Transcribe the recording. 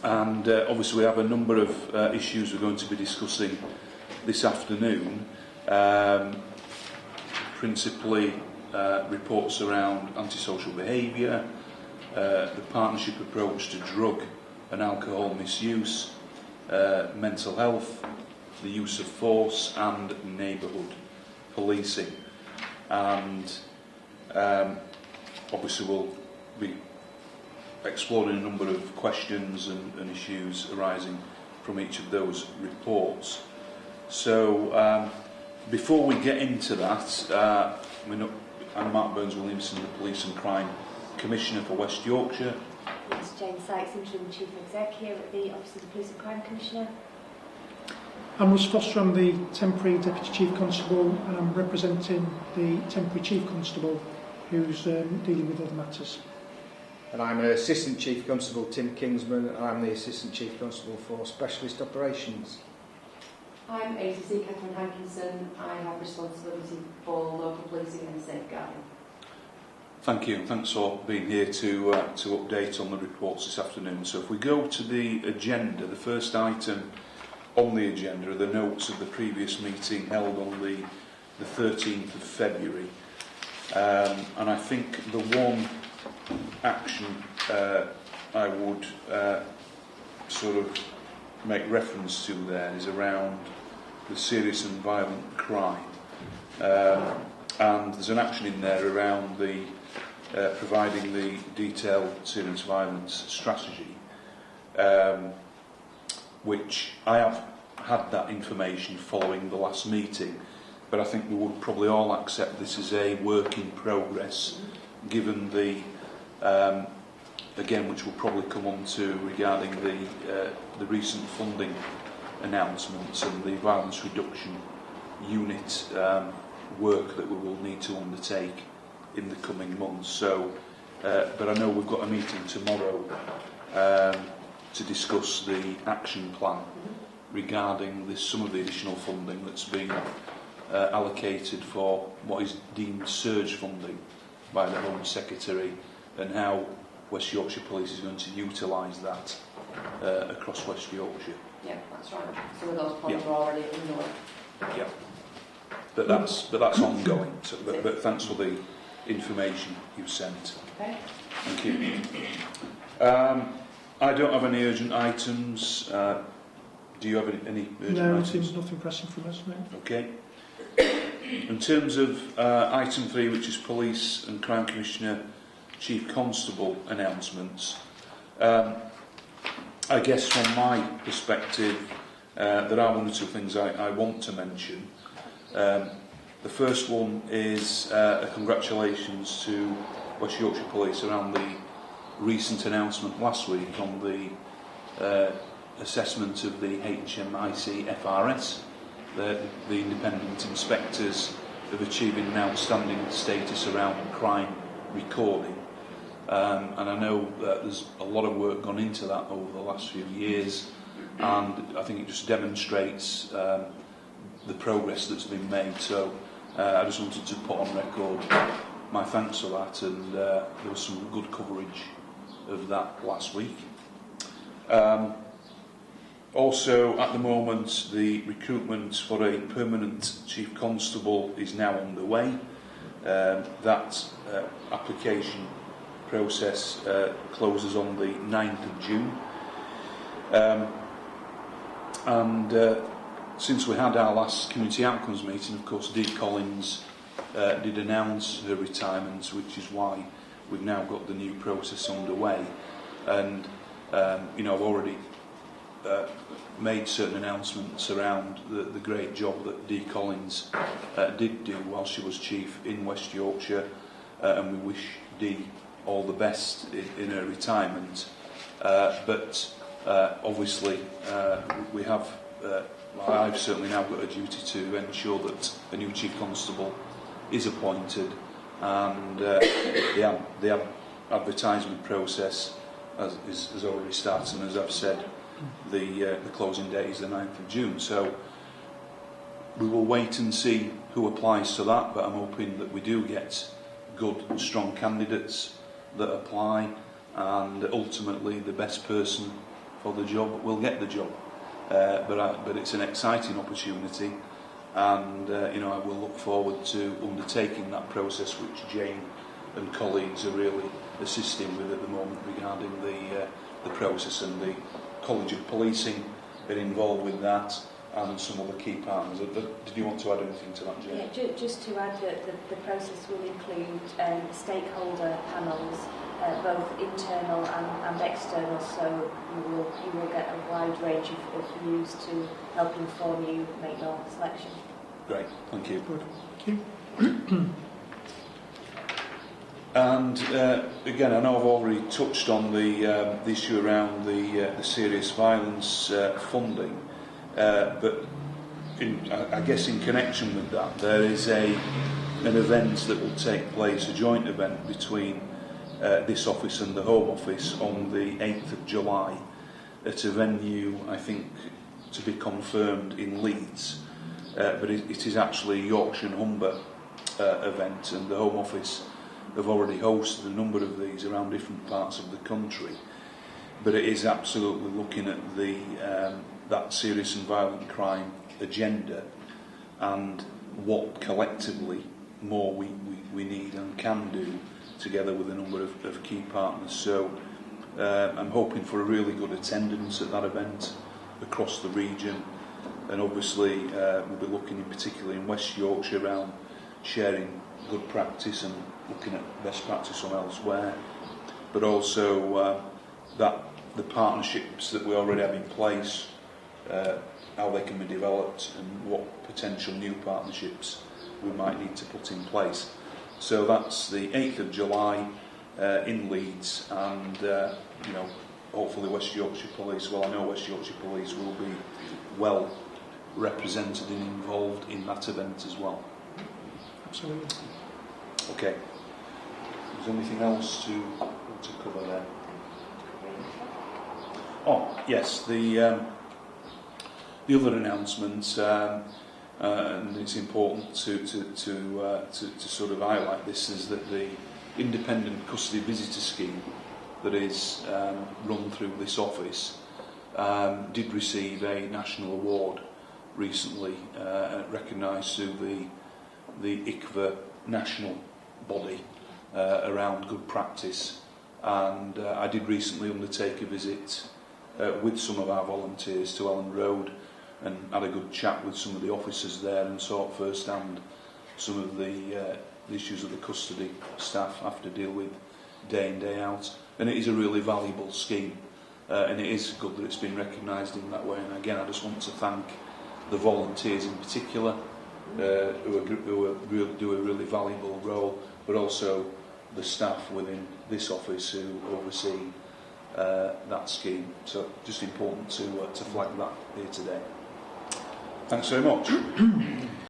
And obviously we have a number of issues we're going to be discussing this afternoon, principally reports around antisocial behaviour, the partnership approach to drug and alcohol misuse, mental health, the use of force and neighbourhood policing. And obviously we'll be exploring a number of questions and issues arising from each of those reports. So before we get into that, I'm Mark Burns-Williamson, the Police and Crime Commissioner for West Yorkshire. It's Jane Sykes, Interim Chief Exec here at the Office of the Police and Crime Commissioner. I'm Russ Foster, I'm the Temporary Deputy Chief Constable, and I'm representing the Temporary Chief Constable who's dealing with other matters. And I'm Assistant Chief Constable Tim Kingsman, and I'm the Assistant Chief Constable for Specialist Operations. I'm ATC Catherine Hankinson. I have responsibility for local policing and safeguarding. Thank you, and thanks for being here to update on the reports this afternoon. So if we go to the agenda, the first item on the agenda are the notes of the previous meeting held on the 13th of February. And I think the one action I would sort of make reference to there is around the serious and violent crime. And there's an action in there around the providing the detailed serious violence strategy, which I have had that information following the last meeting, but I think we would probably all accept this as a work in progress, given the again, which we'll probably come on to regarding the recent funding announcements and the violence reduction unit work that we will need to undertake in the coming months. So, but I know we've got a meeting tomorrow to discuss the action plan regarding some of the additional funding that's been allocated for what is deemed surge funding by the Home Secretary, and how West Yorkshire Police is going to utilise that across West Yorkshire. Yeah, that's right. So those plans are already underway. Yeah, but that's ongoing. So, but thanks for the information you sent. Okay. Thank you. I don't have any urgent items. Do you have any urgent items? No, nothing pressing from us now. Okay. In terms of item 3, which is Police and Crime Commissioner Chief Constable announcements, I guess from my perspective there are one or two things I want to mention. The first one is a congratulations to West Yorkshire Police around the recent announcement last week on the assessment of the HMIC FRS. The independent inspectors of achieving an outstanding status around crime recording. And I know that there's a lot of work gone into that over the last few years, and I think it just demonstrates the progress that's been made. So I just wanted to put on record my thanks for that, and there was some good coverage of that last week. Also, at the moment, the recruitment for a permanent Chief Constable is now underway. That application process closes on the 9th of June. Since we had our last community outcomes meeting, of course, Dee Collins did announce her retirement, which is why we've now got the new process underway. And, I've already made certain announcements around the great job that Dee Collins did do while she was Chief in West Yorkshire, and we wish Dee all the best in her retirement. But obviously we have, I've certainly now got a duty to ensure that a new Chief Constable is appointed, and the advertisement process has already started, and as I've said, the closing date is the 9th of June. So we will wait and see who applies to that, but I'm hoping that we do get good, strong candidates that apply, and ultimately the best person for the job will get the job. But it's an exciting opportunity, and I will look forward to undertaking that process, which Jane and colleagues are really assisting with at the moment regarding the process, and the College of Policing are involved with that, and some other key partners. Did you want to add anything to that, Jane? Yeah, just to add that the process will include stakeholder panels, both internal and external, so you will get a wide range of views to help inform you make your selection. Great, thank you. Good. Thank you. And again, I know I've already touched on the issue around the serious violence funding, but I guess in connection with that, there is an event that will take place, a joint event between this office and the Home Office on the 8th of July at a venue, I think, to be confirmed in Leeds, but it is actually a Yorkshire and Humber event, and the Home Office have already hosted a number of these around different parts of the country, but it is absolutely looking at that serious and violent crime agenda and what collectively more we need and can do together with a number of key partners. So I'm hoping for a really good attendance at that event across the region, and obviously we'll be looking in particular in West Yorkshire around sharing good practice and looking at best practice from elsewhere, but also that the partnerships that we already have in place, how they can be developed and what potential new partnerships we might need to put in place. So that's the 8th of July in Leeds, and hopefully West Yorkshire Police, well, I know West Yorkshire Police will be well represented and involved in that event as well. Absolutely. Okay. Is there anything else to cover there? Oh, yes, the other announcements, and it's important to sort of highlight this, is that the independent custody visitor scheme that is run through this office did receive a national award recently, recognised through the ICVA national body around good practice, and I did recently undertake a visit with some of our volunteers to Ellen Road and had a good chat with some of the officers there and saw firsthand some of the issues that the custody staff have to deal with day in, day out, and it is a really valuable scheme, and it is good that it's been recognised in that way. And again, I just want to thank the volunteers in particular who do a really valuable role, but also the staff within this office who oversee that scheme. So just important to flag that here today. Thanks very much.